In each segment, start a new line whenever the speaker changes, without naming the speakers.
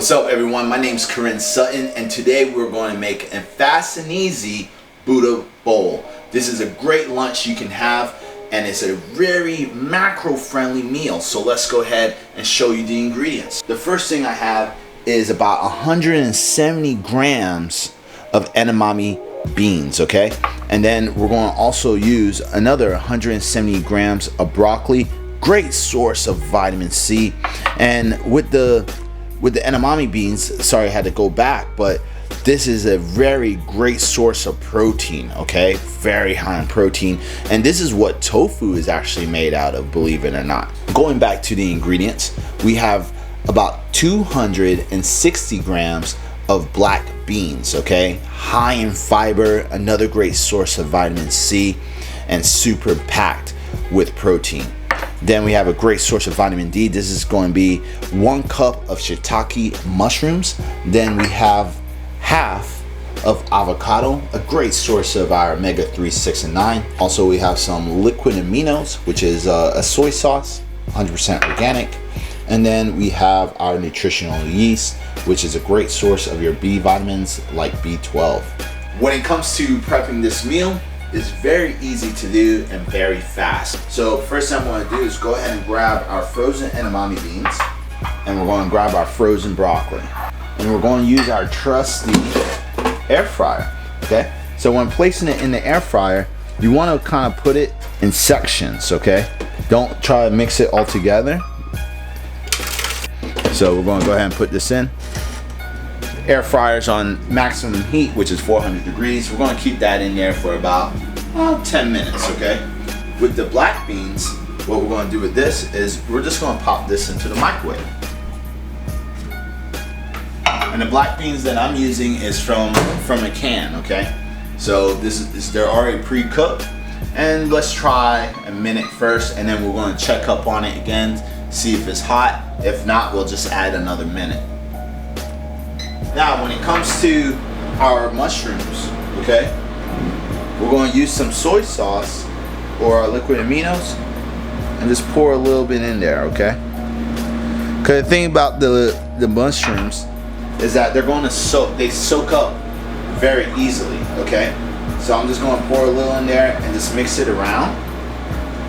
What's up everyone, my name's Corinne Sutton and today we're going to make a fast and easy Buddha bowl. This is a great lunch you can have and it's a very macro friendly meal. So let's go ahead and show you the ingredients. The first thing I have is about 170 grams of edamame beans, okay? And then we're going to also use another 170 grams of broccoli, great source of vitamin C. And with the edamame beans, sorry I had to go back, but this is a very great source of protein, okay? Very high in protein. And this is what tofu is actually made out of, believe it or not. Going back to the ingredients, we have about 260 grams of black beans, okay? High in fiber, another great source of vitamin C, and super packed with protein. Then we have a great source of vitamin D. This is going to be 1 cup of shiitake mushrooms. Then we have half of avocado, a great source of our omega-3, 6, and 9. Also, we have some liquid aminos, which is a soy sauce, 100% organic. And then we have our nutritional yeast, which is a great source of your B vitamins like B12. When it comes to prepping this meal, it's very easy to do and very fast. So first thing I'm going to do is go ahead and grab our frozen edamame beans, and we're going to grab our frozen broccoli, and we're going to use our trusty air fryer. Okay, so when placing it in the air fryer, you want to kind of put it in sections, okay? Don't try to mix it all together. So we're going to go ahead and put this in. Air fryer's on maximum heat, which is 400 degrees. We're going to keep that in there for about 10 minutes, okay? With the black beans, what we're going to do with this is we're just going to pop this into the microwave. And the black beans that I'm using is from a can, okay? So they're already pre-cooked. And let's try a minute first, and then we're going to check up on it again, see if it's hot. If not, we'll just add another minute. Now, when it comes to our mushrooms, okay, we're going to use some soy sauce or our liquid aminos and just pour a little bit in there, okay? Because the thing about the mushrooms is that they're going to soak up very easily, okay? So I'm just going to pour a little in there and just mix it around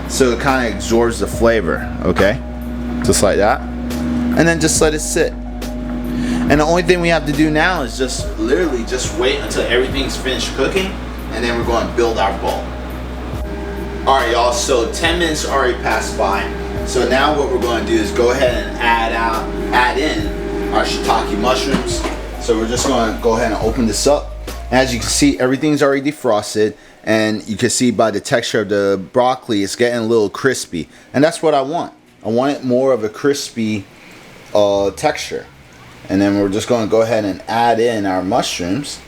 so it kind of absorbs the flavor, okay? Just like that. And then just let it sit. And the only thing we have to do now is just literally just wait until everything's finished cooking, and then we're going to build our bowl. Alright y'all, so 10 minutes already passed by. So now what we're going to do is go ahead and add in our shiitake mushrooms. So we're just going to go ahead and open this up. As you can see, everything's already defrosted, and you can see by the texture of the broccoli, it's getting a little crispy. And that's what I want. I want it more of a crispy texture. And then we're just going to go ahead and add in our mushrooms,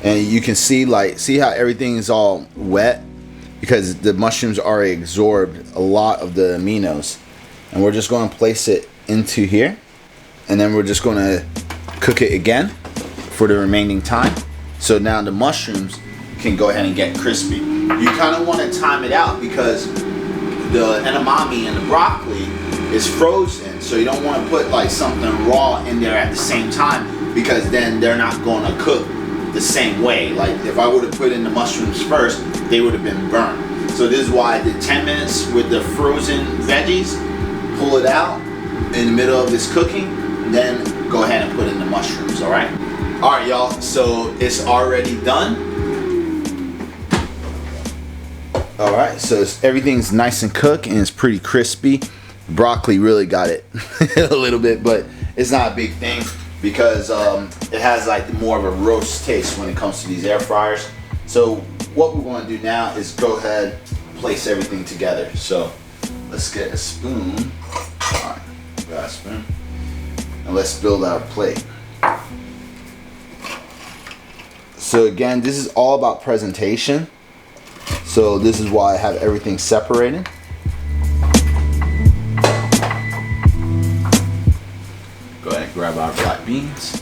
and you can see how everything is all wet because the mushrooms already absorbed a lot of the aminos. And we're just going to place it into here, and then we're just going to cook it again for the remaining time. So now the mushrooms can go ahead and get crispy. You kind of want to time it out because the edamame and the broccoli is frozen, so you don't want to put like something raw in there at the same time, because then they're not going to cook the same way. Like if I would have put in the mushrooms first, they would have been burnt. So this is why I did 10 minutes with the frozen veggies, pull it out in the middle of this cooking, then go ahead and put in the mushrooms. All right y'all, so it's already done. All right, so everything's nice and cooked and it's pretty crispy. Broccoli really got it a little bit, but it's not a big thing because it has like more of a roast taste when it comes to these air fryers. So what we're going to do now is go ahead and place everything together. So let's get a spoon. All right, got a spoon, and let's build our plate. So again, this is all about presentation. So this is why I have everything separated. Go ahead and grab our black beans.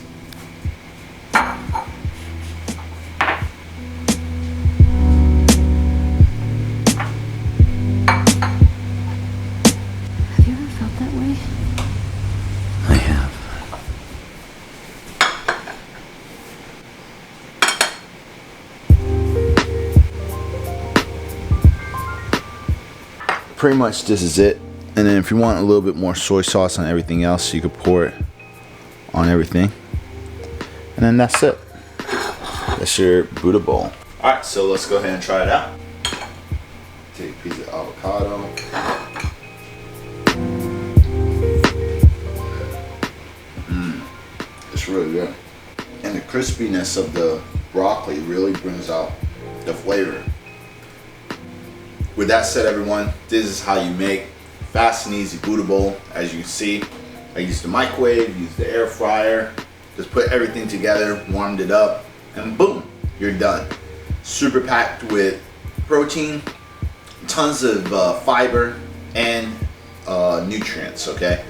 Have you ever felt that way?
I have. pretty much this is it. And then if you want a little bit more soy sauce on everything else, you could pour it on everything. And then that's it. That's your Buddha bowl. Alright, so let's go ahead and try it out. Take a piece of avocado. It's really good. And the crispiness of the broccoli really brings out the flavor. With that said, everyone, this is how you make fast and easy Buddha bowl. As you can see, I used the microwave, used the air fryer, just put everything together, warmed it up, and boom, you're done. Super packed with protein, tons of fiber, and nutrients, okay?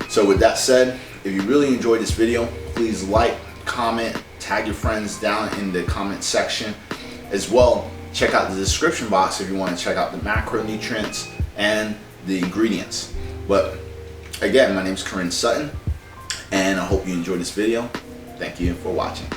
So with that said, if you really enjoyed this video, please like, comment, tag your friends down in the comment section. As well, check out the description box if you want to check out the macronutrients and the ingredients. But again, my name is Corinne Sutton, and I hope you enjoyed this video. Thank you for watching.